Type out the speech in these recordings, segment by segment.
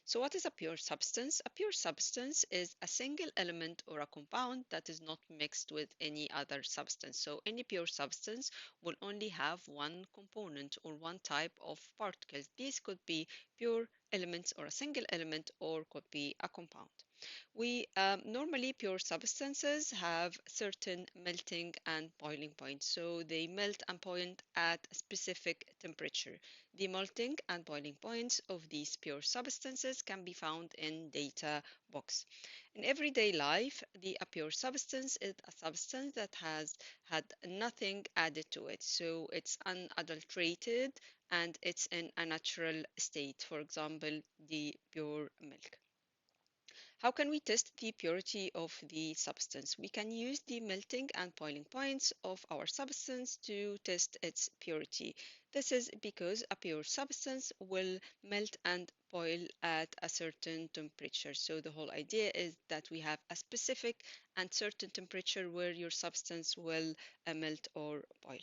So what is a pure substance? A pure substance is a single element or a compound that is not mixed with any other substance. So any pure substance will only have one component or one type of particles. These could be pure elements or a single element or could be a compound. We normally pure substances have certain melting and boiling points. So they melt and boil at a specific temperature. The melting and boiling points of these pure substances can be found in data box. In everyday life, the a pure substance is a substance that has had nothing added to it. So it's unadulterated and it's in a natural state. For example, the pure milk. How can we test the purity of the substance? We can use the melting and boiling points of our substance to test its purity. This is because a pure substance will melt and boil at a certain temperature. So the whole idea is that we have a specific and certain temperature where your substance will melt or boil.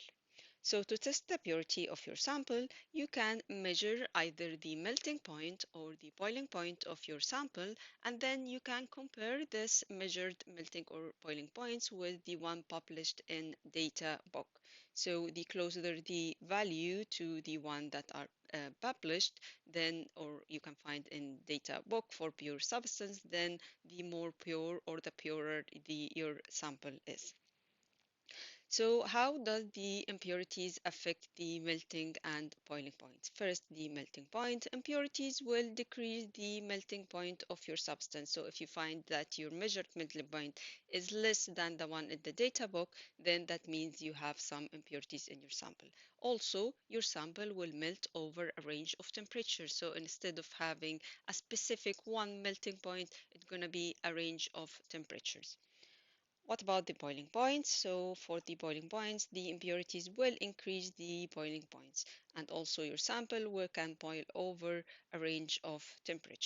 So to test the purity of your sample, you can measure either the melting point or the boiling point of your sample, and then you can compare this measured melting or boiling points with the one published in data book. So the closer the value to the one that are published, then or you can find in data book for pure substance, then the more pure or the purer your sample is. So how does the impurities affect the melting and boiling points? First, the melting point. Impurities will decrease the melting point of your substance. So if you find that your measured melting point is less than the one in the data book, then that means you have some impurities in your sample. Also, your sample will melt over a range of temperatures. So instead of having a specific one melting point, it's going to be a range of temperatures. What about the boiling points? So for the boiling points, the impurities will increase the boiling points, and also your sample can boil over a range of temperature.